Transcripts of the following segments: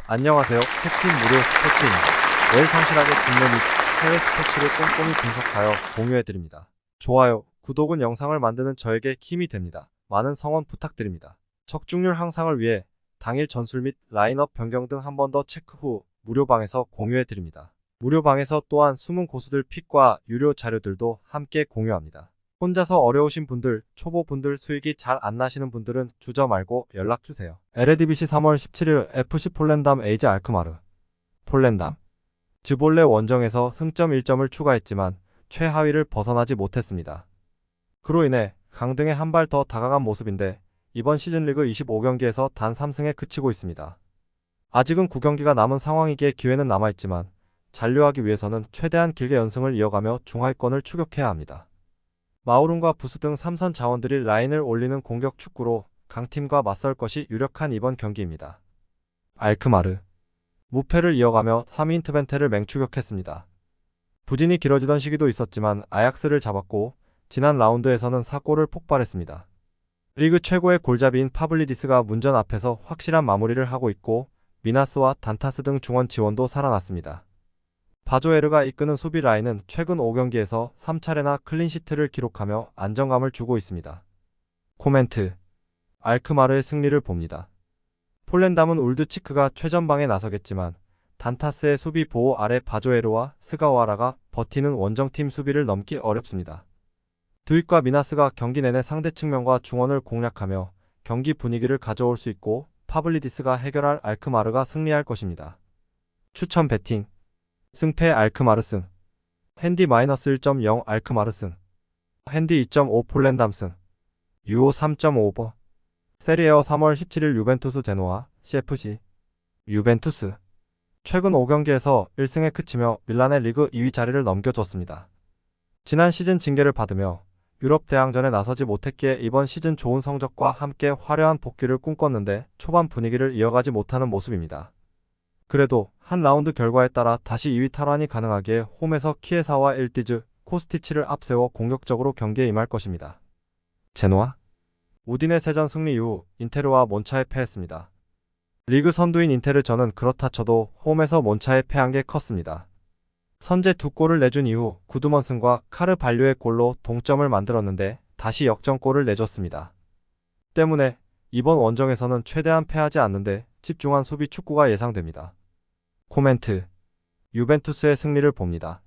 안녕하세요. 캡틴 무료 스포츠입니다. 매일 성실하게 국내 및 해외 스포츠를 꼼꼼히 분석하여 공유해드립니다. 좋아요, 구독은 영상을 만드는 저에게 힘이 됩니다. 많은 성원 부탁드립니다. 적중률 향상을 위해 당일 전술 및 라인업 변경 등 한 번 더 체크 후 무료방에서 공유해드립니다. 무료방에서 또한 숨은 고수들 픽과 유료 자료들도 함께 공유합니다. 혼자서 어려우신 분들, 초보분들 수익이 잘 안 나시는 분들은 주저 말고 연락주세요. LADBC 3월 17일 FC 폴렌담 에이즈 알크마르 폴렌담 즈볼레 원정에서 승점 1점을 추가했지만 최하위를 벗어나지 못했습니다. 그로 인해 강등에 한 발 더 다가간 모습인데 이번 시즌 리그 25경기에서 단 3승에 그치고 있습니다. 아직은 9경기가 남은 상황이기에 기회는 남아있지만 잔류하기 위해서는 최대한 길게 연승을 이어가며 중하위권을 추격해야 합니다. 마우룬과 부스 등 3선 자원들이 라인을 올리는 공격 축구로 강팀과 맞설 것이 유력한 이번 경기입니다. 알크마르 무패를 이어가며 3위 트벤테를 맹추격했습니다. 부진이 길어지던 시기도 있었지만 아약스를 잡았고 지난 라운드에서는 4골을 폭발했습니다. 리그 최고의 골잡이인 파블리디스가 문전 앞에서 확실한 마무리를 하고 있고 미나스와 단타스 등 중원 지원도 살아났습니다. 바조에르가 이끄는 수비 라인은 최근 5경기에서 3차례나 클린시트를 기록하며 안정감을 주고 있습니다. 코멘트 알크마르의 승리를 봅니다. 폴렌담은 울드치크가 최전방에 나서겠지만 단타스의 수비 보호 아래 바조에르와 스가와라가 버티는 원정팀 수비를 넘기 어렵습니다. 드윅과 미나스가 경기 내내 상대 측면과 중원을 공략하며 경기 분위기를 가져올 수 있고 파블리디스가 해결할 알크마르가 승리할 것입니다. 추천 배팅 승패 알크마르 승 핸디 -1.0 알크마르 승 핸디 2.5 폴렌담 승 유오 3.5버 세리에어 3월 17일 유벤투스 제노아 CFC 유벤투스 최근 5경기에서 1승에 그치며 밀란의 리그 2위 자리를 넘겨줬습니다. 지난 시즌 징계를 받으며 유럽 대항전에 나서지 못했기에 이번 시즌 좋은 성적과 함께 화려한 복귀를 꿈꿨는데 초반 분위기를 이어가지 못하는 모습입니다. 그래도 한 라운드 결과에 따라 다시 2위 탈환이 가능하기에 홈에서 키에사와 일디즈, 코스티치를 앞세워 공격적으로 경기에 임할 것입니다. 제노아 우디네세전 승리 이후 인테르와 몬차에 패했습니다. 리그 선두인 인테르전은 그렇다 쳐도 홈에서 몬차에 패한 게 컸습니다. 선제 2골을 내준 이후 구드먼슨과 카르발료의 골로 동점을 만들었는데 다시 역전골을 내줬습니다. 때문에 이번 원정에서는 최대한 패하지 않는데 집중한 수비 축구가 예상됩니다. 코멘트 유벤투스의 승리를 봅니다.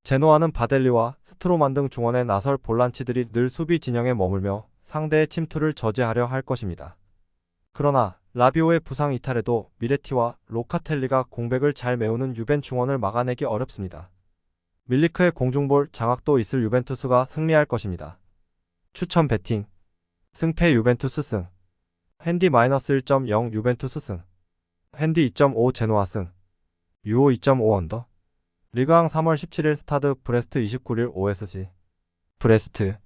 제노아는 바델리와 스트로만 등 중원의 나설 볼란치들이 늘 수비 진영에 머물며 상대의 침투를 저지하려 할 것입니다. 그러나 라비오의 부상 이탈에도 미레티와 로카텔리가 공백을 잘 메우는 유벤 중원을 막아내기 어렵습니다. 밀리크의 공중볼 장악도 있을 유벤투스가 승리할 것입니다. 추천 배팅 승패 유벤투스 승 핸디 -1.0 유벤투스 승 핸디 2.5 제노아 승 유오 2.5 언더 리그왕 3월 17일 스타드 브레스트 29일 OSC 브레스트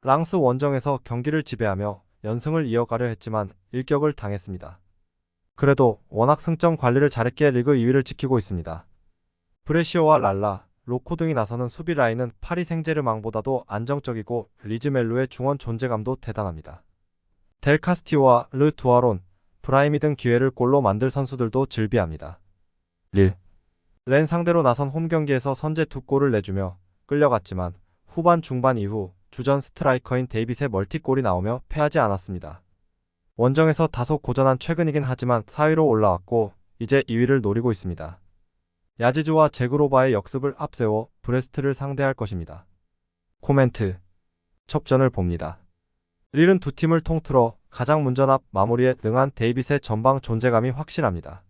랑스 원정에서 경기를 지배하며 연승을 이어가려 했지만 일격을 당했습니다. 그래도 워낙 승점 관리를 잘했기에 리그 2위를 지키고 있습니다. 브레시오와 랄라, 로코 등이 나서는 수비 라인은 파리 생제르맹보다도 안정적이고 리즈멜로의 중원 존재감도 대단합니다. 델 카스티오와 르 두아론, 브라이미 등 기회를 골로 만들 선수들도 즐비합니다. 렌 상대로 나선 홈경기에서 선제 2골을 내주며 끌려갔지만 후반 중반 이후 주전 스트라이커인 데이빗의 멀티골이 나오며 패하지 않았습니다. 원정에서 다소 고전한 최근이긴 하지만 4위로 올라왔고 이제 2위를 노리고 있습니다. 야지주와 제그로바의 역습을 앞세워 브레스트를 상대할 것입니다. 코멘트 접전을 봅니다. 릴은 두 팀을 통틀어 가장 문전압 마무리에 능한 데이빗의 전방 존재감이 확실합니다.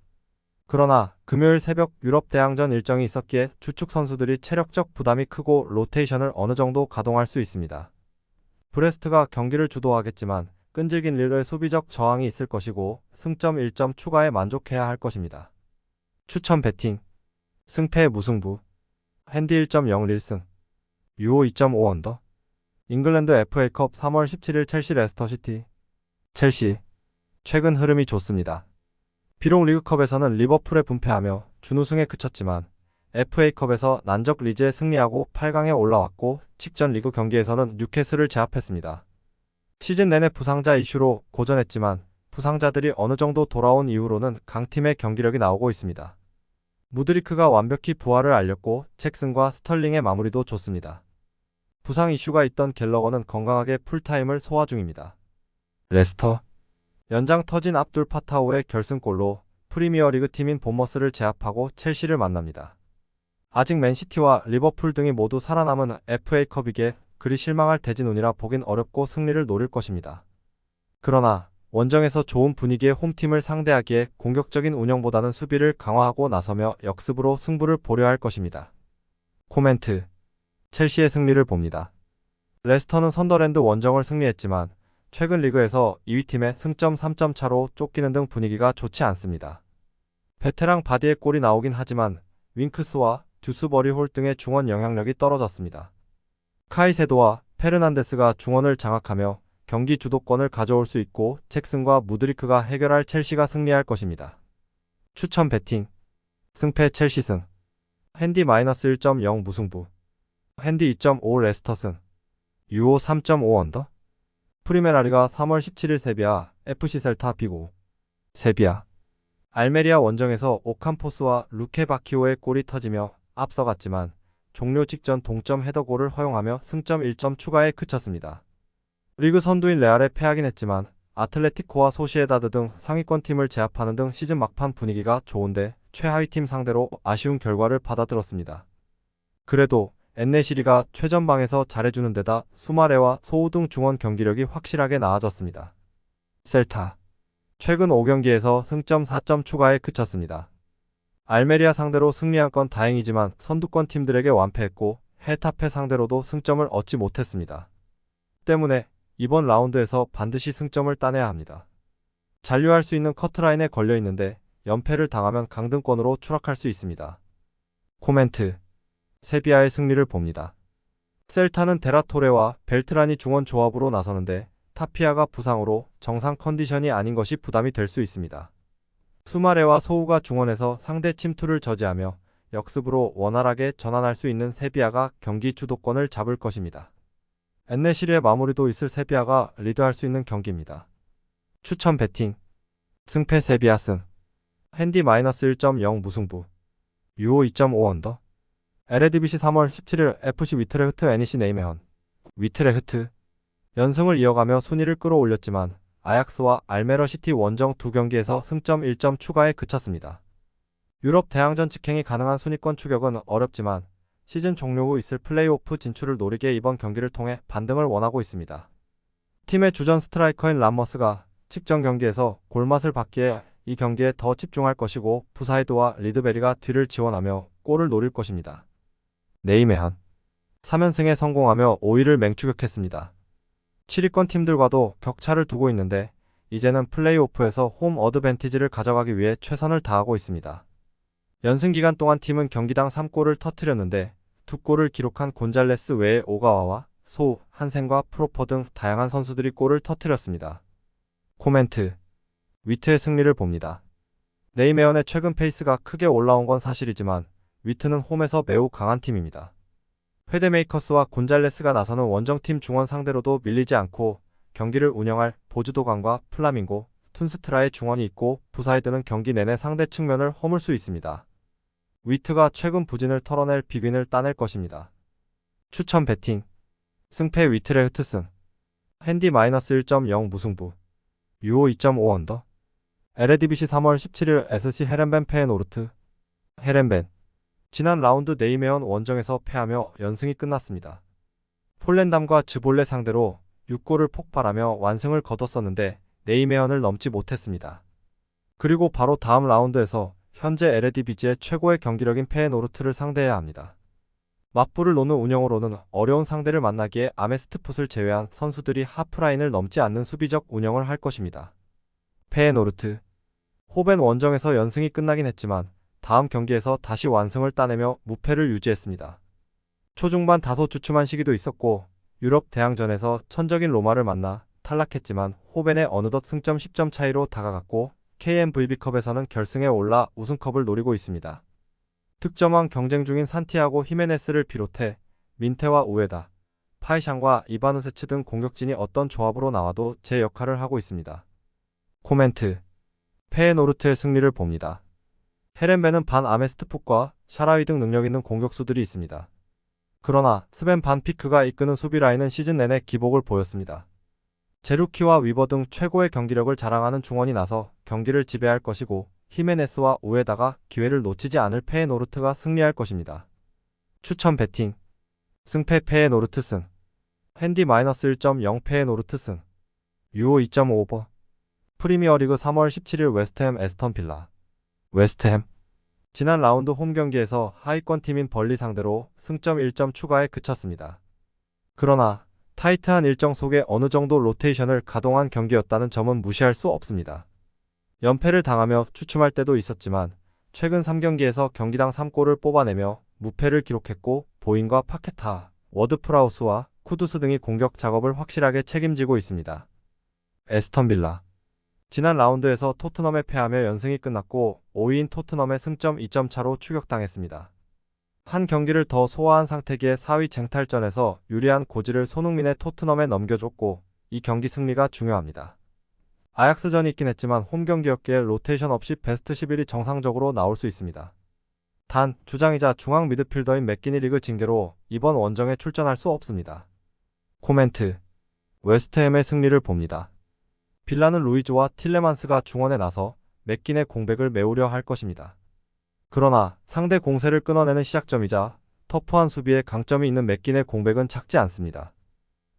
그러나 금요일 새벽 유럽 대항전 일정이 있었기에 주축 선수들이 체력적 부담이 크고 로테이션을 어느 정도 가동할 수 있습니다. 브레스트가 경기를 주도하겠지만 끈질긴 릴의 수비적 저항이 있을 것이고 승점 1점 추가에 만족해야 할 것입니다. 추천 배팅 승패 무승부 핸디 1.0 릴승 유오 2.5 언더 잉글랜드 FA컵 3월 17일 첼시 레스터시티 첼시 최근 흐름이 좋습니다. 비록 리그컵에서는 리버풀에 분패하며 준우승에 그쳤지만 FA컵에서 난적 리즈에 승리하고 8강에 올라왔고 직전 리그 경기에서는 뉴캐슬을 제압했습니다. 시즌 내내 부상자 이슈로 고전했지만 부상자들이 어느 정도 돌아온 이후로는 강팀의 경기력이 나오고 있습니다. 무드리크가 완벽히 부활을 알렸고 잭슨과 스털링의 마무리도 좋습니다. 부상 이슈가 있던 갤러거는 건강하게 풀타임을 소화 중입니다. 레스터 연장 터진 압둘 파타오의 결승골로 프리미어리그 팀인 본머스를 제압하고 첼시를 만납니다. 아직 맨시티와 리버풀 등이 모두 살아남은 FA컵이기에 그리 실망할 대진운이라 보긴 어렵고 승리를 노릴 것입니다. 그러나 원정에서 좋은 분위기의 홈팀을 상대하기에 공격적인 운영보다는 수비를 강화하고 나서며 역습으로 승부를 보려 할 것입니다. 코멘트 첼시의 승리를 봅니다. 레스터는 선더랜드 원정을 승리했지만 최근 리그에서 2위 팀의 승점 3점 차로 쫓기는 등 분위기가 좋지 않습니다. 베테랑 바디의 골이 나오긴 하지만 윙크스와 듀스버리 홀 등의 중원 영향력이 떨어졌습니다. 카이세도와 페르난데스가 중원을 장악하며 경기 주도권을 가져올 수 있고 잭슨과 무드리크가 해결할 첼시가 승리할 것입니다. 추천 배팅 승패 첼시 승 핸디 -1.0 무승부 핸디 2.5 레스터 승 유오 3.5 언더 프리메라리가 3월 17일 세비야 FC 셀타 비고 세비야 알메리아 원정에서 오캄포스와 루케 바키오의 골이 터지며 앞서갔지만 종료 직전 동점 헤더골을 허용하며 승점 1점 추가에 그쳤습니다. 리그 선두인 레알에 패하긴 했지만 아틀레티코와 소시에다드 등 상위권 팀을 제압하는 등 시즌 막판 분위기가 좋은데 최하위 팀 상대로 아쉬운 결과를 받아들었습니다. 그래도 엔네시리가 최전방에서 잘해주는 데다 수마레와 소우 등 중원 경기력이 확실하게 나아졌습니다. 셀타 최근 5경기에서 승점 4점 추가에 그쳤습니다. 알메리아 상대로 승리한 건 다행이지만 선두권 팀들에게 완패했고 헤타페 상대로도 승점을 얻지 못했습니다. 때문에 이번 라운드에서 반드시 승점을 따내야 합니다. 잔류할 수 있는 커트라인에 걸려있는데 연패를 당하면 강등권으로 추락할 수 있습니다. 코멘트 세비야의 승리를 봅니다. 셀타는 데라토레와 벨트란이 중원 조합으로 나서는데 타피아가 부상으로 정상 컨디션이 아닌 것이 부담이 될 수 있습니다. 수마레와 소우가 중원에서 상대 침투를 저지하며 역습으로 원활하게 전환할 수 있는 세비야가 경기 주도권을 잡을 것입니다. 엔네시리의 마무리도 있을 세비야가 리드할 수 있는 경기입니다. 추천 배팅 승패 세비야 승 핸디 -1.0 무승부 유오 2.5 언더 에레디비시 3월 17일 FC 위트레흐트 NEC 네이메헌 위트레흐트 연승을 이어가며 순위를 끌어올렸지만 아약스와 알메러 시티 원정 두 경기에서 승점 1점 추가에 그쳤습니다. 유럽 대항전 직행이 가능한 순위권 추격은 어렵지만 시즌 종료 후 있을 플레이오프 진출을 노리게 이번 경기를 통해 반등을 원하고 있습니다. 팀의 주전 스트라이커인 람머스가 직전 경기에서 골맛을 봤기에 이 경기에 더 집중할 것이고 부사이드와 리드베리가 뒤를 지원하며 골을 노릴 것입니다. 네이메헌 3연승에 성공하며 5위를 맹추격했습니다. 7위권 팀들과도 격차를 두고 있는데 이제는 플레이오프에서 홈 어드밴티지를 가져가기 위해 최선을 다하고 있습니다. 연승 기간 동안 팀은 경기당 3골을 터뜨렸는데 2골을 기록한 곤잘레스 외에 오가와와 소우, 한센과 프로퍼 등 다양한 선수들이 골을 터뜨렸습니다. 코멘트 위트의 승리를 봅니다. 네이메헌의 최근 페이스가 크게 올라온 건 사실이지만 위트는 홈에서 매우 강한 팀입니다. 회데메이커스와 곤잘레스가 나서는 원정팀 중원 상대로도 밀리지 않고 경기를 운영할 보즈도강과 플라밍고, 툰스트라의 중원이 있고 부사이드는 경기 내내 상대 측면을 허물 수 있습니다. 위트가 최근 부진을 털어낼 빅윈을 따낼 것입니다. 추천 배팅 승패 위트레흐트 승 핸디 -1.0 무승부 유오 2.5 언더 에레디비시 3월 17일 SC 헤렌벤 페에노르트 헤렌벤 지난 라운드 네이메헌 원정에서 패하며 연승이 끝났습니다. 폴렌담과 즈볼레 상대로 6골을 폭발하며 완승을 거뒀었는데 네이메헌을 넘지 못했습니다. 그리고 바로 다음 라운드에서 현재 에레디비지의 최고의 경기력인 페에노르트를 상대해야 합니다. 맞불을 놓는 운영으로는 어려운 상대를 만나기에 아메스트풋을 제외한 선수들이 하프라인을 넘지 않는 수비적 운영을 할 것입니다. 페에노르트 호벤 원정에서 연승이 끝나긴 했지만 다음 경기에서 다시 완승을 따내며 무패를 유지했습니다. 초중반 다소 주춤한 시기도 있었고 유럽 대항전에서 천적인 로마를 만나 탈락했지만 호벤에 어느덧 승점 10점 차이로 다가갔고 KNVB컵에서는 결승에 올라 우승컵을 노리고 있습니다. 득점왕 경쟁 중인 산티아고 히메네스를 비롯해 민테와 우에다, 파이샹과 이바누세츠 등 공격진이 어떤 조합으로 나와도 제 역할을 하고 있습니다. 코멘트. 페에노르트의 승리를 봅니다. 헤렌베는 반 아메스트풋과 샤라위 등 능력 있는 공격수들이 있습니다. 그러나 스벤 반 피크가 이끄는 수비 라인은 시즌 내내 기복을 보였습니다. 제루키와 위버 등 최고의 경기력을 자랑하는 중원이 나서 경기를 지배할 것이고 히메네스와 우에다가 기회를 놓치지 않을 페에노르트가 승리할 것입니다. 추천 배팅. 승패 페에노르트 승. 핸디 -1.0 페에노르트 승. 유오 2.5버. 프리미어리그 3월 17일 웨스트햄 에스턴 빌라. 웨스트햄. 지난 라운드 홈 경기에서 하위권 팀인 벌리 상대로 승점 1점 추가에 그쳤습니다. 그러나 타이트한 일정 속에 어느 정도 로테이션을 가동한 경기였다는 점은 무시할 수 없습니다. 연패를 당하며 주춤할 때도 있었지만 최근 3경기에서 경기당 3골을 뽑아내며 무패를 기록했고 보인과 파케타, 워드프라우스와 쿠두스 등이 공격 작업을 확실하게 책임지고 있습니다. 에스턴 빌라. 지난 라운드에서 토트넘에 패하며 연승이 끝났고 5위인 토트넘의 승점 2점 차로 추격당했습니다. 한 경기를 더 소화한 상태기에 4위 쟁탈전에서 유리한 고지를 손흥민의 토트넘에 넘겨줬고 이 경기 승리가 중요합니다. 아약스전이 있긴 했지만 홈 경기였기에 로테이션 없이 베스트 11이 정상적으로 나올 수 있습니다. 단 주장이자 중앙 미드필더인 맥기니 리그 징계로 이번 원정에 출전할 수 없습니다. 코멘트. 웨스트햄의 승리를 봅니다. 빌라는 루이즈와 틸레만스가 중원에 나서 맥긴의 공백을 메우려 할 것입니다. 그러나 상대 공세를 끊어내는 시작점이자 터프한 수비에 강점이 있는 맥긴의 공백은 작지 않습니다.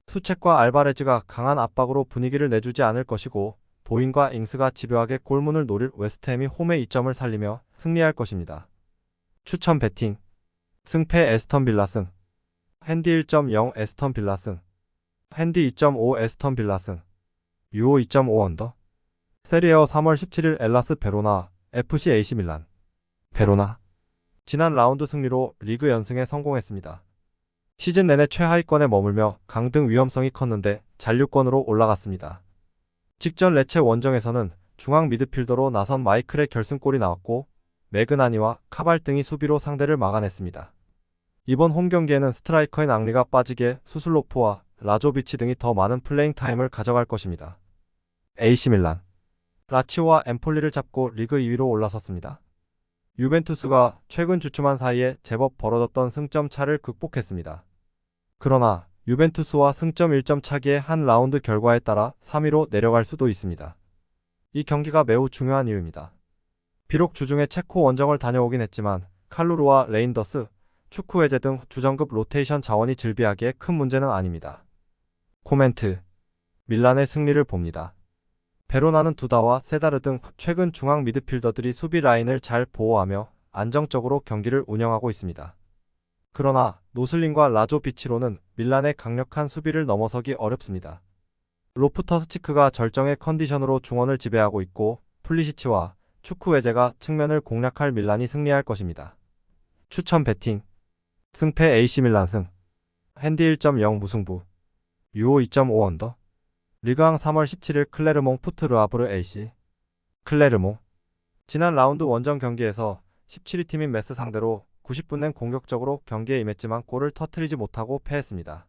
수책과 알바레즈가 강한 압박으로 분위기를 내주지 않을 것이고 보인과 잉스가 집요하게 골문을 노릴 웨스트햄이 홈의 2점을 살리며 승리할 것입니다. 추천 배팅. 승패 에스턴 빌라 승. 핸디 1.0 에스턴 빌라 승. 핸디 2.5 에스턴 빌라 승. 유오 2.5 언더. 세리에어 3월 17일 엘라스 베로나, FC AC 밀란. 베로나. 지난 라운드 승리로 리그 연승에 성공했습니다. 시즌 내내 최하위권에 머물며 강등 위험성이 컸는데 잔류권으로 올라갔습니다. 직전 레체 원정에서는 중앙 미드필더로 나선 마이클의 결승골이 나왔고 매그나니와 카발 등이 수비로 상대를 막아냈습니다. 이번 홈 경기에는 스트라이커인 앙리가 빠지게 수슬로프와 라조비치 등이 더 많은 플레잉 타임을 가져갈 것입니다. AC 밀란. 라치오와 엠폴리를 잡고 리그 2위로 올라섰습니다. 유벤투스가 최근 주춤한 사이에 제법 벌어졌던 승점 차를 극복했습니다. 그러나 유벤투스와 승점 1점 차기의 한 라운드 결과에 따라 3위로 내려갈 수도 있습니다. 이 경기가 매우 중요한 이유입니다. 비록 주중에 체코 원정을 다녀오긴 했지만 칼루르와 레인더스, 추크웨제 등 주전급 로테이션 자원이 즐비하기에 큰 문제는 아닙니다. 코멘트. 밀란의 승리를 봅니다. 베로나는 두다와 세다르 등 최근 중앙 미드필더들이 수비 라인을 잘 보호하며 안정적으로 경기를 운영하고 있습니다. 그러나 노슬링과 라조비치로는 밀란의 강력한 수비를 넘어서기 어렵습니다. 로프터스치크가 절정의 컨디션으로 중원을 지배하고 있고 플리시치와 추크웨제가 측면을 공략할 밀란이 승리할 것입니다. 추천 배팅. 승패 AC 밀란 승. 핸디 1.0 무승부. 유오 2.5 언더. 리그왕 3월 17일 클레르몽 푸트 르아브르 AC. 클레르몽. 지난 라운드 원정 경기에서 17위 팀인 메스 상대로 90분 낸 공격적으로 경기에 임했지만 골을 터뜨리지 못하고 패했습니다.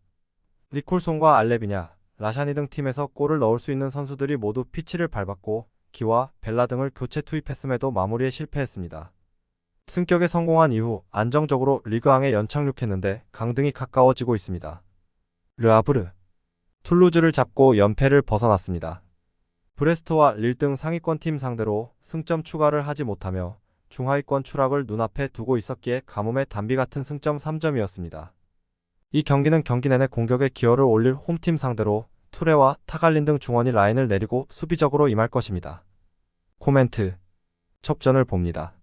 니콜손과 알레비냐, 라샤니 등 팀에서 골을 넣을 수 있는 선수들이 모두 피치를 밟았고 기와 벨라 등을 교체 투입했음에도 마무리에 실패했습니다. 승격에 성공한 이후 안정적으로 리그왕에 연착륙했는데 강등이 가까워지고 있습니다. 르아브르. 툴루즈를 잡고 연패를 벗어났습니다. 브레스트와 릴 등 상위권 팀 상대로 승점 추가를 하지 못하며 중하위권 추락을 눈앞에 두고 있었기에 가뭄의 단비 같은 승점 3점이었습니다. 이 경기는 경기 내내 공격에 기여를 올릴 홈팀 상대로 투레와 타갈린 등 중원이 라인을 내리고 수비적으로 임할 것입니다. 코멘트. 첩전을 봅니다.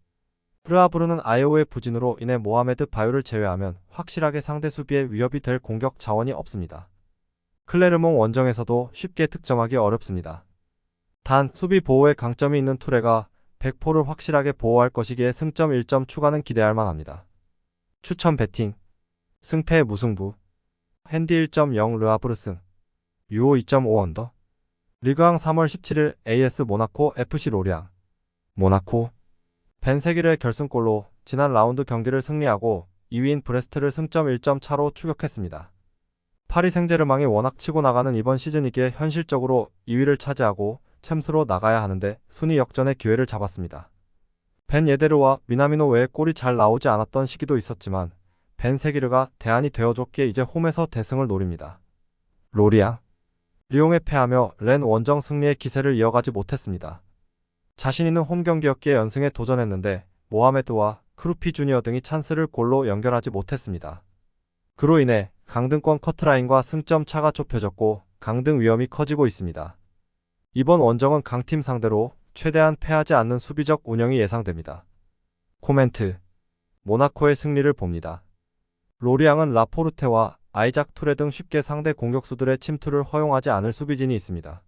르아브르는 아이오의 부진으로 인해 모하메드 바유를 제외하면 확실하게 상대 수비에 위협이 될 공격 자원이 없습니다. 클레르몽 원정에서도 쉽게 득점하기 어렵습니다. 단 수비 보호에 강점이 있는 투레가 100%를 확실하게 보호할 것이기에 승점 1점 추가는 기대할 만합니다. 추천 배팅. 승패 무승부. 핸디 1.0 르아브르 승. 유오 2.5 언더. 리그왕 3월 17일 AS 모나코 FC 로리앙. 모나코. 벤세길의 결승골로 지난 라운드 경기를 승리하고 2위인 브레스트를 승점 1점 차로 추격했습니다. 파리 생제르맹이 워낙 치고 나가는 이번 시즌이기에 현실적으로 2위를 차지하고 챔스로 나가야 하는데 순위 역전의 기회를 잡았습니다. 벤 예데르와 미나미노 외에 골이 잘 나오지 않았던 시기도 있었지만 벤 세기르가 대안이 되어줬기에 이제 홈에서 대승을 노립니다. 로리앙 리옹에 패하며 렌 원정 승리의 기세를 이어가지 못했습니다. 자신 있는 홈 경기였기에 연승에 도전했는데 모하메드와 크루피 주니어 등이 찬스를 골로 연결하지 못했습니다. 그로 인해 강등권 커트라인과 승점 차가 좁혀졌고 강등 위험이 커지고 있습니다. 이번 원정은 강팀 상대로 최대한 패하지 않는 수비적 운영이 예상됩니다. 코멘트 모나코의 승리를 봅니다. 로리앙은 라포르테와 아이작 투레 등 쉽게 상대 공격수들의 침투를 허용하지 않을 수비진이 있습니다.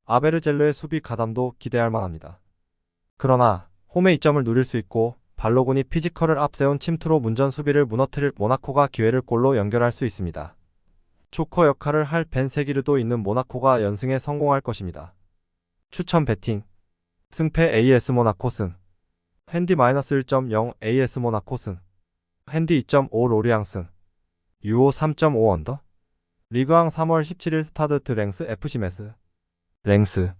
아베르젤르의 수비 가담도 기대할 만합니다. 그러나 홈의 이점을 누릴 수 있고 발로군이 피지컬을 앞세운 침투로 문전 수비를 무너뜨릴 모나코가 기회를 골로 연결할 수 있습니다. 조커 역할을 할 벤 세기르도 있는 모나코가 연승에 성공할 것입니다. 추천 배팅 승패 AS 모나코 승 핸디 -1.0 AS 모나코 승 핸디 2.5 로리앙 승 유오 3.5 언더 리그왕 3월 17일 스타드 드 랭스 FC 메스 랭스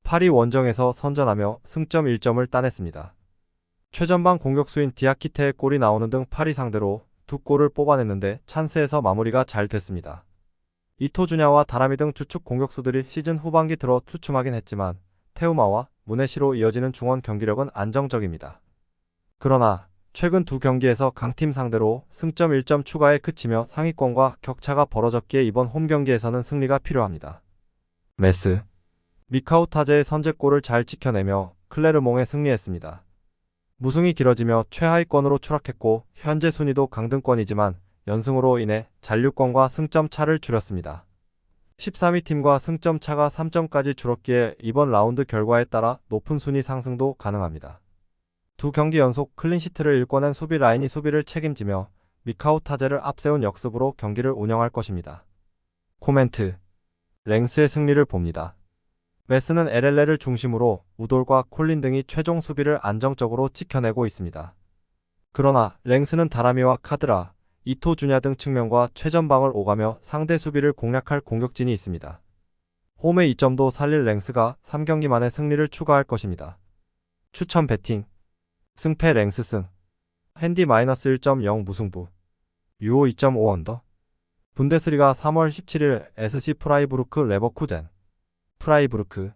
파리 원정에서 선전하며 승점 1점을 따냈습니다. 최전방 공격수인 디아키테의 골이 나오는 등 파리 상대로 2골을 뽑아냈는데 찬스에서 마무리가 잘 됐습니다. 이토주냐와 다라미 등 주축 공격수들이 시즌 후반기 들어 주춤하긴 했지만 테우마와 무네시로 이어지는 중원 경기력은 안정적입니다. 그러나 최근 두 경기에서 강팀 상대로 승점 1점 추가에 그치며 상위권과 격차가 벌어졌기에 이번 홈 경기에서는 승리가 필요합니다. 메스 미카우타제의 선제골을 잘 지켜내며 클레르몽에 승리했습니다. 무승이 길어지며 최하위권으로 추락했고 현재 순위도 강등권이지만 연승으로 인해 잔류권과 승점 차를 줄였습니다. 13위 팀과 승점 차가 3점까지 줄었기에 이번 라운드 결과에 따라 높은 순위 상승도 가능합니다. 두 경기 연속 클린시트를 일궈낸 수비 라인이 수비를 책임지며 미카우타제를 앞세운 역습으로 경기를 운영할 것입니다. 코멘트 랭스의 승리를 봅니다. 메스는 LLL을 중심으로 우돌과 콜린 등이 최종 수비를 안정적으로 지켜내고 있습니다. 그러나 랭스는 다라미와 카드라, 이토 주냐 등 측면과 최전방을 오가며 상대 수비를 공략할 공격진이 있습니다. 홈의 2점도 살릴 랭스가 3경기 만에 승리를 추가할 것입니다. 추천 배팅 승패 랭스 승 핸디 -1.0 무승부 유오 2.5 언더 분데스리가 3월 17일 SC 프라이부르크 레버쿠젠 프라이부르크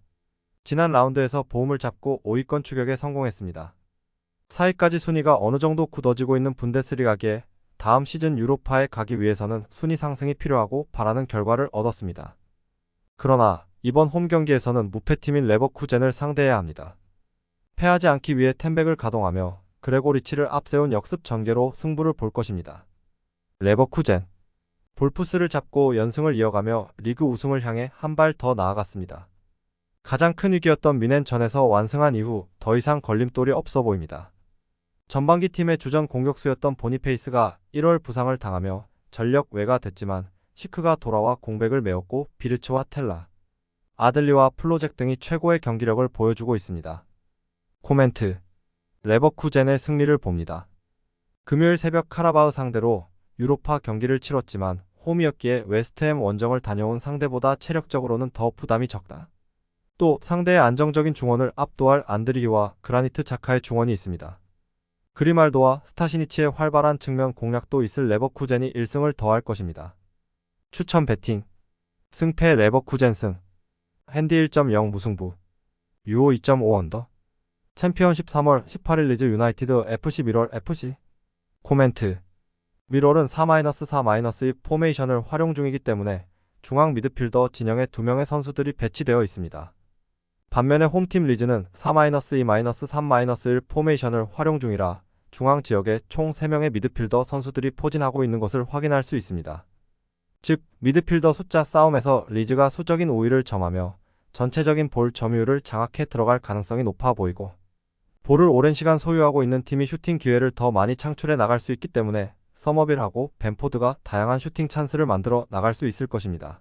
지난 라운드에서 보움을 잡고 5위권 추격에 성공했습니다. 4위까지 순위가 어느 정도 굳어지고 있는 분데스리가기에 다음 시즌 유로파에 가기 위해서는 순위 상승이 필요하고 바라는 결과를 얻었습니다. 그러나 이번 홈 경기에서는 무패팀인 레버쿠젠을 상대해야 합니다. 패하지 않기 위해 템백을 가동하며 그레고리치를 앞세운 역습 전개로 승부를 볼 것입니다. 레버쿠젠 볼프스를 잡고 연승을 이어가며 리그 우승을 향해 한 발 더 나아갔습니다. 가장 큰 위기였던 미넨전에서 완승한 이후 더 이상 걸림돌이 없어 보입니다. 전반기 팀의 주전 공격수였던 보니페이스가 1월 부상을 당하며 전력 외가 됐지만 시크가 돌아와 공백을 메웠고 비르츠와 텔라, 아들리와 플로잭 등이 최고의 경기력을 보여주고 있습니다. 코멘트 레버쿠젠의 승리를 봅니다. 금요일 새벽 카라바흐 상대로 유로파 경기를 치렀지만 홈이었기에 웨스트햄 원정을 다녀온 상대보다 체력적으로는 더 부담이 적다. 또 상대의 안정적인 중원을 압도할 안드리히와 그라니트 자카의 중원이 있습니다. 그리말도와 스타시니치의 활발한 측면 공략도 있을 레버쿠젠이 1승을 더할 것입니다. 추천 배팅 승패 레버쿠젠 승 핸디 1.0 무승부 유오 2.5 언더 챔피언십 3월 18일 리즈 유나이티드 FC 미럴 FC 코멘트 미럴은 4-4-2 포메이션을 활용 중이기 때문에 중앙 미드필더 진영에 2명의 선수들이 배치되어 있습니다. 반면에 홈팀 리즈는 4-2-3-1 포메이션을 활용 중이라 중앙 지역에 총 3명의 미드필더 선수들이 포진하고 있는 것을 확인할 수 있습니다. 즉 미드필더 숫자 싸움에서 리즈가 수적인 우위를 점하며 전체적인 볼 점유율을 장악해 들어갈 가능성이 높아 보이고 볼을 오랜 시간 소유하고 있는 팀이 슈팅 기회를 더 많이 창출해 나갈 수 있기 때문에 서머빌하고 벤포드가 다양한 슈팅 찬스를 만들어 나갈 수 있을 것입니다.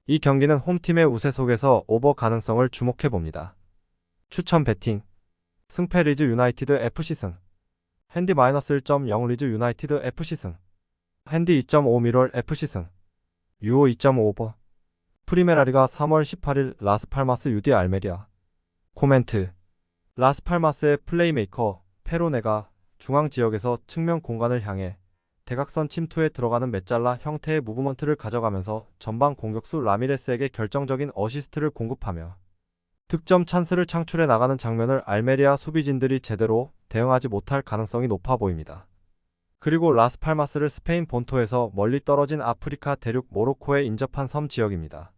이 경기는 홈팀의 우세 속에서 오버 가능성을 주목해봅니다. 추천 배팅 승패 리즈 유나이티드 FC 승 핸디 -1.0 리즈 유나이티드 FC 승 핸디 2.5 미럴 FC 승 유오 2.5 오버 프리메라리가 3월 18일 라스팔마스 UD 알메리아. 코멘트. 라스팔마스의 플레이메이커 페로네가 중앙 지역에서 측면 공간을 향해 대각선 침투에 들어가는 메잘라 형태의 무브먼트를 가져가면서 전방 공격수 라미레스에게 결정적인 어시스트를 공급하며 득점 찬스를 창출해 나가는 장면을 알메리아 수비진들이 제대로 대응하지 못할 가능성이 높아 보입니다. 그리고 라스팔마스를 스페인 본토에서 멀리 떨어진 아프리카 대륙 모로코에 인접한 섬 지역입니다.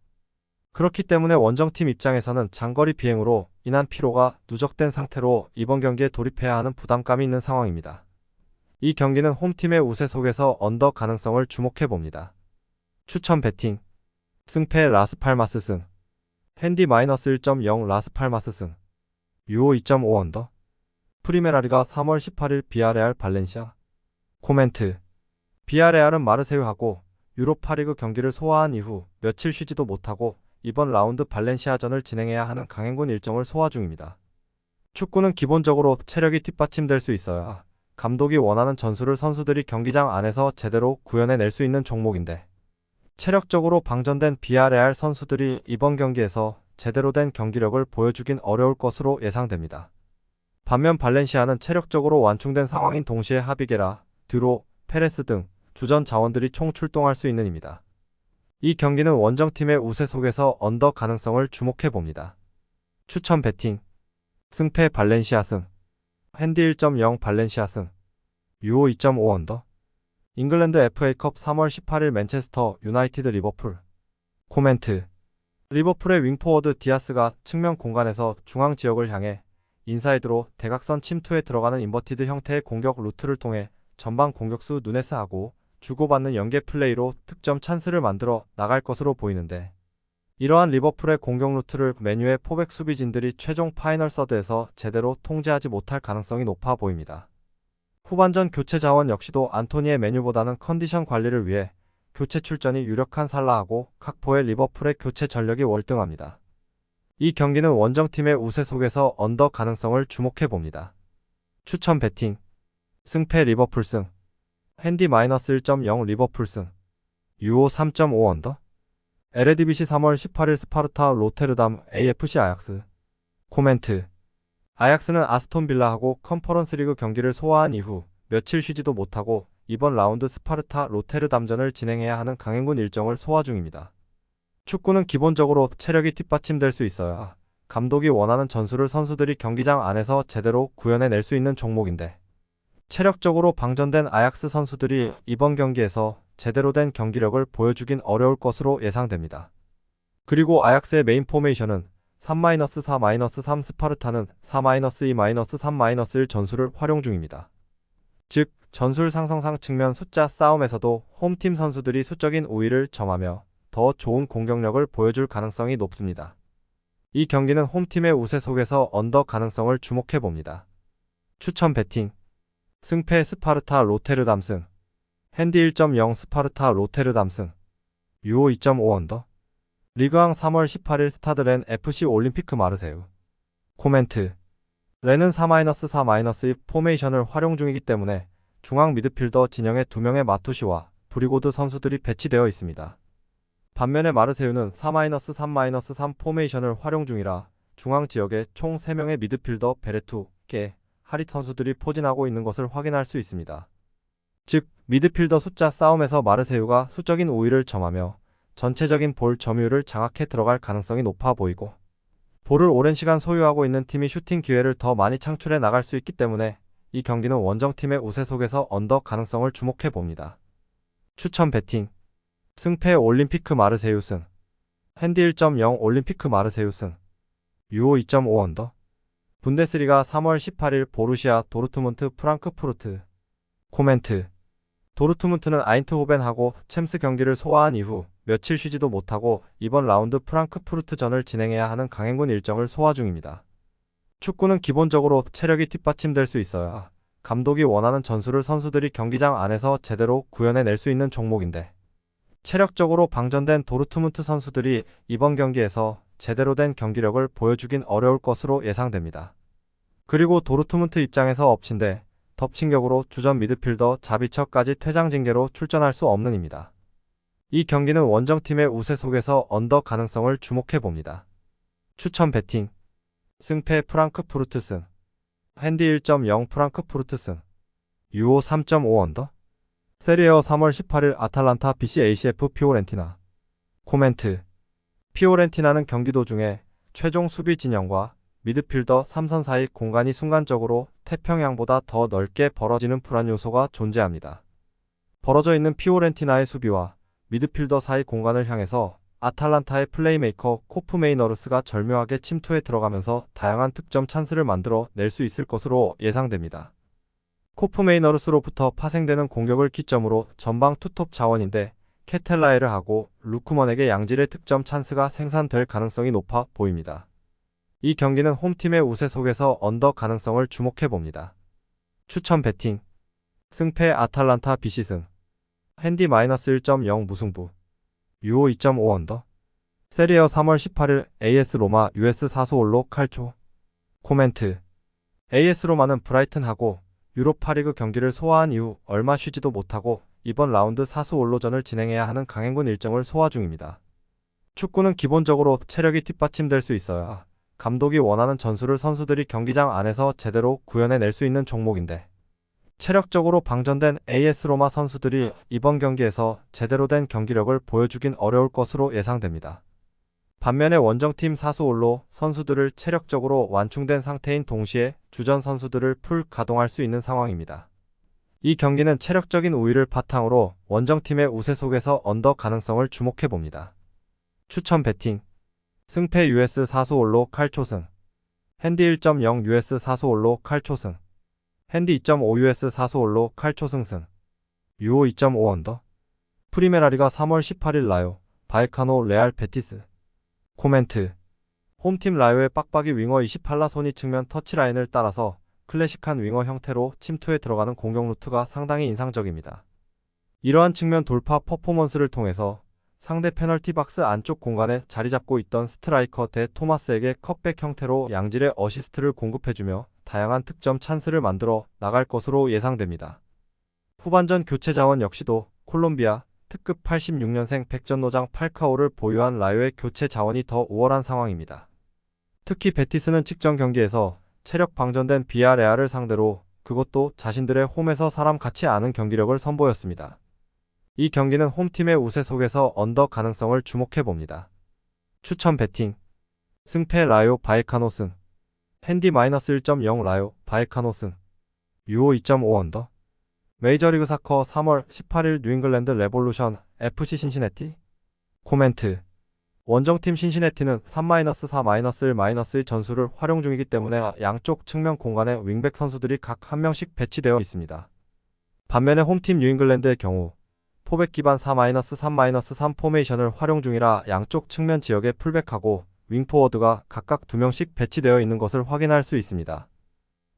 그렇기 때문에 원정팀 입장에서는 장거리 비행으로 인한 피로가 누적된 상태로 이번 경기에 돌입해야 하는 부담감이 있는 상황입니다. 이 경기는 홈팀의 우세 속에서 언더 가능성을 주목해봅니다. 추천 배팅. 승패 라스팔마스 승. 핸디 -1.0 라스팔마스 승. 유오 2.5 언더. 프리메라리가 3월 18일 비아레알 발렌시아. 코멘트. 비아레알은 마르세유하고 유로파리그 경기를 소화한 이후 며칠 쉬지도 못하고 이번 라운드 발렌시아전을 진행해야 하는 강행군 일정을 소화 중입니다. 축구는 기본적으로 체력이 뒷받침될 수 있어야 감독이 원하는 전술을 선수들이 경기장 안에서 제대로 구현해낼 수 있는 종목인데 체력적으로 방전된 비아레알 선수들이 이번 경기에서 제대로 된 경기력을 보여주긴 어려울 것으로 예상됩니다. 반면 발렌시아는 체력적으로 완충된 상황인 동시에 하비게라, 드로, 페레스 등 주전 자원들이 총 출동할 수 있는 입니다. 이 경기는 원정팀의 우세 속에서 언더 가능성을 주목해봅니다. 추천 배팅. 승패 발렌시아 승. 핸디 1.0 발렌시아 승. 유오 2.5 언더. 잉글랜드 FA컵 3월 18일 맨체스터 유나이티드 리버풀. 코멘트. 리버풀의 윙포워드 디아스가 측면 공간에서 중앙 지역을 향해 인사이드로 대각선 침투에 들어가는 인버티드 형태의 공격 루트를 통해 전방 공격수 누네스하고 주고받는 연계 플레이로 득점 찬스를 만들어 나갈 것으로 보이는데 이러한 리버풀의 공격 루트를 맨유의 포백 수비진들이 최종 파이널 서드에서 제대로 통제하지 못할 가능성이 높아 보입니다. 후반전 교체 자원 역시도 안토니의 맨유보다는 컨디션 관리를 위해 교체 출전이 유력한 살라하고 각포의 리버풀의 교체 전력이 월등합니다. 이 경기는 원정팀의 우세 속에서 언더 가능성을 주목해봅니다. 추천 배팅. 승패 리버풀 승. 핸디 -1.0 리버풀 승. 유오 3.5 언더. 에레디비시 3월 18일 스파르타 로테르담 AFC 아약스. 코멘트. 아약스는 아스톤 빌라하고 컨퍼런스 리그 경기를 소화한 이후 며칠 쉬지도 못하고 이번 라운드 스파르타 로테르담전을 진행해야 하는 강행군 일정을 소화 중입니다. 축구는 기본적으로 체력이 뒷받침될 수 있어야 감독이 원하는 전술을 선수들이 경기장 안에서 제대로 구현해낼 수 있는 종목인데 체력적으로 방전된 아약스 선수들이 이번 경기에서 제대로 된 경기력을 보여주긴 어려울 것으로 예상됩니다. 그리고 아약스의 메인 포메이션은 3-4-3 스파르타는 4-2-3-1 전술을 활용 중입니다. 즉, 전술 상성상 측면 숫자 싸움에서도 홈팀 선수들이 수적인 우위를 점하며 더 좋은 공격력을 보여줄 가능성이 높습니다. 이 경기는 홈팀의 우세 속에서 언더 가능성을 주목해봅니다. 추천 배팅. 승패 스파르타 로테르담 승. 핸디 1.0 스파르타 로테르담 승. 유오 2.5 언더. 리그왕 3월 18일 스타드 렌 FC 올림피크 마르세유. 코멘트. 렌은 4-4-2 포메이션을 활용 중이기 때문에 중앙 미드필더 진영에 2명의 마투시와 브리고드 선수들이 배치되어 있습니다. 반면에 마르세유는 4-3-3 포메이션을 활용 중이라 중앙 지역에 총 3명의 미드필더 베레투, 게, 하릿 선수들이 포진하고 있는 것을 확인할 수 있습니다. 즉, 미드필더 숫자 싸움에서 마르세유가 수적인 우위를 점하며 전체적인 볼 점유율을 장악해 들어갈 가능성이 높아 보이고 볼을 오랜 시간 소유하고 있는 팀이 슈팅 기회를 더 많이 창출해 나갈 수 있기 때문에 이 경기는 원정팀의 우세 속에서 언더 가능성을 주목해 봅니다. 추천 배팅. 승패 올림피크 마르세유 승. 핸디 1.0 올림피크 마르세유 승. 유오 2.5 언더. 분데스리가 3월 18일 보루시아 도르트문트 프랑크푸르트. 코멘트. 도르트문트는 아인트호벤하고 챔스 경기를 소화한 이후 며칠 쉬지도 못하고 이번 라운드 프랑크푸르트전을 진행해야 하는 강행군 일정을 소화 중입니다. 축구는 기본적으로 체력이 뒷받침될 수 있어야 감독이 원하는 전술을 선수들이 경기장 안에서 제대로 구현해낼 수 있는 종목인데 체력적으로 방전된 도르트문트 선수들이 이번 경기에서 제대로 된 경기력을 보여주긴 어려울 것으로 예상됩니다. 그리고 도르트문트 입장에서 덮친 격으로 주전 미드필더 자비처까지 퇴장 징계로 출전할 수 없는 입니다. 이 경기는 원정팀의 우세 속에서 언더 가능성을 주목해봅니다. 추천 배팅 승패 프랑크푸르트 승 핸디 1.0 프랑크푸르트 승 유오 3.5 언더 세리에어 3월 18일 아탈란타 BC ACF 피오렌티나 코멘트 피오렌티나는 경기 도중에 최종 수비 진영과 미드필더 3선 사이 공간이 순간적으로 태평양보다 더 넓게 벌어지는 불안 요소가 존재합니다. 벌어져 있는 피오렌티나의 수비와 미드필더 사이 공간을 향해서 아탈란타의 플레이메이커 코프 메이너르스가 절묘하게 침투해 들어가면서 다양한 득점 찬스를 만들어 낼 수 있을 것으로 예상됩니다. 코프 메이너르스로부터 파생되는 공격을 기점으로 전방 투톱 자원인데 케텔라에르하고 루크먼에게 양질의 득점 찬스가 생산될 가능성이 높아 보입니다. 이 경기는 홈팀의 우세 속에서 언더 가능성을 주목해봅니다. 추천 배팅 승패 아탈란타 BC 승 핸디 -1.0 무승부 유오 2.5 언더 세리에어 3월 18일 AS 로마 US 사수올로 칼초 코멘트 AS 로마는 브라이튼하고 유로파리그 경기를 소화한 이후 얼마 쉬지도 못하고 이번 라운드 사수올로전을 진행해야 하는 강행군 일정을 소화 중입니다. 축구는 기본적으로 체력이 뒷받침될 수 있어야 감독이 원하는 전술을 선수들이 경기장 안에서 제대로 구현해낼 수 있는 종목인데 체력적으로 방전된 AS 로마 선수들이 이번 경기에서 제대로 된 경기력을 보여주긴 어려울 것으로 예상됩니다. 반면에 원정팀 사수올로 선수들을 체력적으로 완충된 상태인 동시에 주전 선수들을 풀 가동할 수 있는 상황입니다. 이 경기는 체력적인 우위를 바탕으로 원정팀의 우세 속에서 언더 가능성을 주목해봅니다. 추천 배팅 승패 US 사수올로 칼초승 핸디 1.0 US 사수올로 칼초승 핸디 2.5 US 사수올로 칼초승승 유오 2.5 언더 프리메라리가 3월 18일 라요 바이카노 레알 베티스 코멘트 홈팀 라요의 빡빡이 윙어 28라손이 측면 터치라인을 따라서 클래식한 윙어 형태로 침투해 들어가는 공격 루트가 상당히 인상적입니다. 이러한 측면 돌파 퍼포먼스를 통해서 상대 페널티 박스 안쪽 공간에 자리 잡고 있던 스트라이커 대 토마스에게 컷백 형태로 양질의 어시스트를 공급해주며 다양한 득점 찬스를 만들어 나갈 것으로 예상됩니다. 후반전 교체 자원 역시도 콜롬비아 특급 86년생 백전노장 팔카오를 보유한 라요의 교체 자원이 더 우월한 상황입니다. 특히 베티스는 직전 경기에서 체력 방전된 비아레알을 상대로 그것도 자신들의 홈에서 사람 같지 않은 경기력을 선보였습니다. 이 경기는 홈팀의 우세 속에서 언더 가능성을 주목해봅니다. 추천 배팅 승패 라요 바이카노 승 핸디 -1.0 라요 바이카노 승 유오 2.5 언더 메이저리그 사커 3월 18일 뉴잉글랜드 레볼루션 FC 신시내티 코멘트 원정팀 신시내티는 3-4-1-1 전술을 활용 중이기 때문에 양쪽 측면 공간에 윙백 선수들이 각 한 명씩 배치되어 있습니다. 반면에 홈팀 뉴잉글랜드의 경우 포백 기반 4-3-3 포메이션을 활용 중이라 양쪽 측면 지역에 풀백하고 윙포워드가 각각 2명씩 배치되어 있는 것을 확인할 수 있습니다.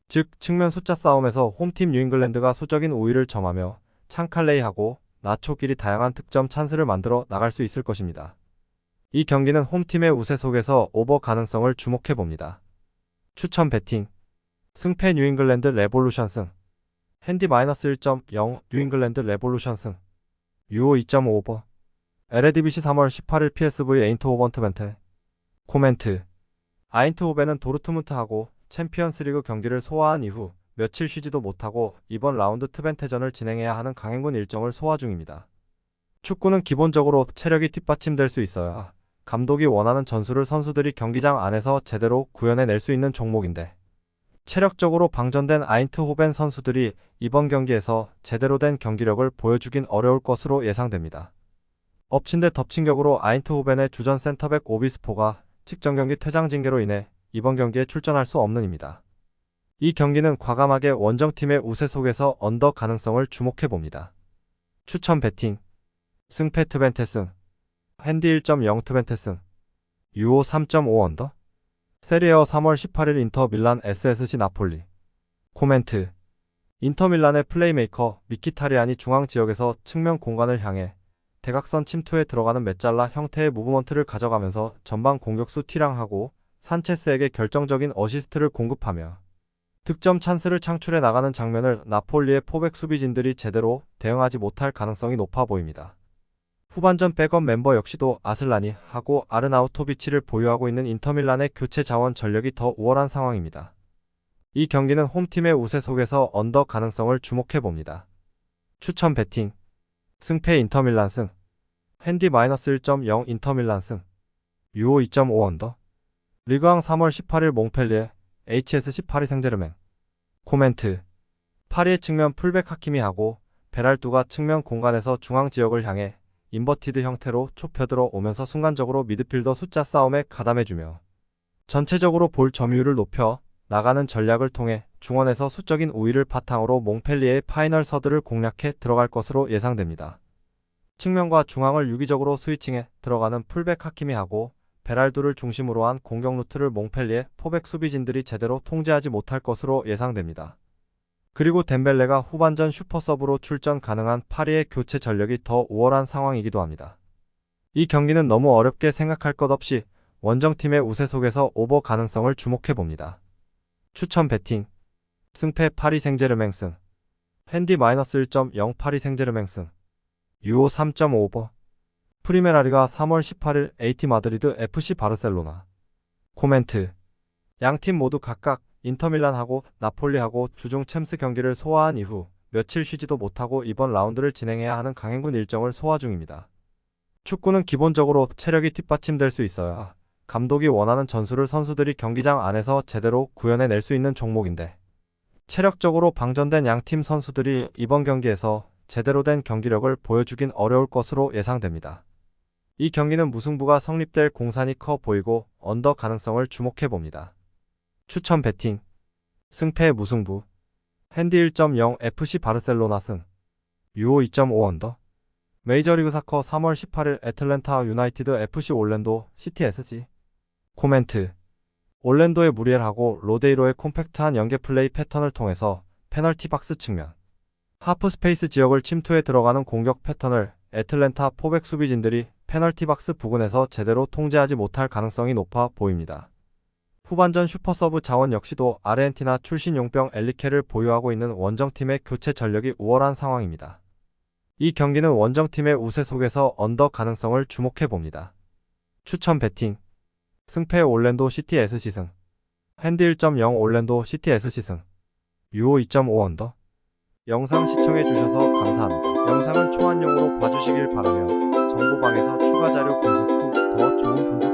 즉 측면 숫자 싸움에서 홈팀 뉴잉글랜드가 수적인 우위를 점하며 창칼레이하고 나초끼리 다양한 득점 찬스를 만들어 나갈 수 있을 것입니다. 이 경기는 홈팀의 우세 속에서 오버 가능성을 주목해봅니다. 추천 배팅 승패 뉴잉글랜드 레볼루션 승 핸디 -1.0 뉴잉글랜드 레볼루션 승 유오 2.5 오버 LADBC 3월 18일 PSV 에인트호벤 트벤테 코멘트 아인트호벤은 도르트문트하고 챔피언스리그 경기를 소화한 이후 며칠 쉬지도 못하고 이번 라운드 트벤테전을 진행해야 하는 강행군 일정을 소화 중입니다. 축구는 기본적으로 체력이 뒷받침될 수 있어야 감독이 원하는 전술을 선수들이 경기장 안에서 제대로 구현해낼 수 있는 종목인데 체력적으로 방전된 아인트호벤 선수들이 이번 경기에서 제대로 된 경기력을 보여주긴 어려울 것으로 예상됩니다. 엎친 데 덮친 격으로 아인트호벤의 주전 센터백 오비스포가 직전 경기 퇴장 징계로 인해 이번 경기에 출전할 수 없는입니다. 이 경기는 과감하게 원정팀의 우세 속에서 언더 가능성을 주목해봅니다. 추천 배팅 승패 트벤테 승 핸디 1.0 트벤테 승 유오 3.5 언더 세리에어 3월 18일 인터 밀란 SSC 나폴리 코멘트 인터밀란의 플레이메이커 미키타리안이 중앙 지역에서 측면 공간을 향해 대각선 침투에 들어가는 메잘라 형태의 무브먼트를 가져가면서 전방 공격수 티랑하고 산체스에게 결정적인 어시스트를 공급하며 득점 찬스를 창출해 나가는 장면을 나폴리의 포백 수비진들이 제대로 대응하지 못할 가능성이 높아 보입니다. 후반전 백업 멤버 역시도 아슬라니 하고 아르나우토비치를 보유하고 있는 인터밀란의 교체 자원 전력이 더 우월한 상황입니다. 이 경기는 홈팀의 우세 속에서 언더 가능성을 주목해봅니다. 추천 배팅 승패 인터밀란 승 핸디 -1.0 인터밀란 승 유오 2.5 언더 리그왕 3월 18일 몽펠리에 HS 18위 생제르맹 코멘트 파리의 측면 풀백 하키미 하고 베랄두가 측면 공간에서 중앙 지역을 향해 인버티드 형태로 좁혀들어 오면서 순간적으로 미드필더 숫자 싸움에 가담해주며 전체적으로 볼 점유율을 높여 나가는 전략을 통해 중원에서 수적인 우위를 바탕으로 몽펠리에의 파이널 서드를 공략해 들어갈 것으로 예상됩니다. 측면과 중앙을 유기적으로 스위칭해 들어가는 풀백 하키미 하고 베랄두를 중심으로 한 공격 루트를 몽펠리에 포백 수비진들이 제대로 통제하지 못할 것으로 예상됩니다. 그리고 덴벨레가 후반전 슈퍼서브로 출전 가능한 파리의 교체 전력이 더 우월한 상황이기도 합니다. 이 경기는 너무 어렵게 생각할 것 없이 원정팀의 우세 속에서 오버 가능성을 주목해봅니다. 추천 배팅 승패 파리 생제르맹 승 핸디 -1.0 파리 생제르맹 승 유오 3.5 오버 프리메라리가 3월 18일 AT 마드리드 FC 바르셀로나 코멘트 양팀 모두 각각 인터밀란하고 나폴리하고 주중 챔스 경기를 소화한 이후 며칠 쉬지도 못하고 이번 라운드를 진행해야 하는 강행군 일정을 소화 중입니다. 축구는 기본적으로 체력이 뒷받침될 수 있어야 감독이 원하는 전술을 선수들이 경기장 안에서 제대로 구현해낼 수 있는 종목인데 체력적으로 방전된 양팀 선수들이 이번 경기에서 제대로 된 경기력을 보여주긴 어려울 것으로 예상됩니다. 이 경기는 무승부가 성립될 공산이 커 보이고 언더 가능성을 주목해봅니다. 추천 배팅 승패 무승부 핸디 1.0 FC 바르셀로나 승 유오 2.5 언더 메이저리그 사커 3월 18일 애틀랜타 유나이티드 FC 올랜도 시티 SG 코멘트 올랜도의 무리엘하고 로데이로의 콤팩트한 연계 플레이 패턴을 통해서 페널티 박스 측면 하프 스페이스 지역을 침투해 들어가는 공격 패턴을 애틀랜타 포백 수비진들이 페널티 박스 부근에서 제대로 통제하지 못할 가능성이 높아 보입니다. 후반전 슈퍼서브 자원 역시도 아르헨티나 출신 용병 엘리케를 보유하고 있는 원정팀의 교체 전력이 우월한 상황입니다. 이 경기는 원정팀의 우세 속에서 언더 가능성을 주목해봅니다. 추천 배팅 승패 올랜도 시티 SC 승 핸디 1.0 올랜도 시티 SC 승 유오 2.5 언더 영상 시청해주셔서 감사합니다. 영상은 초안용으로 봐주시길 바라며 정보방에서 추가 자료 분석 후 더 좋은 분석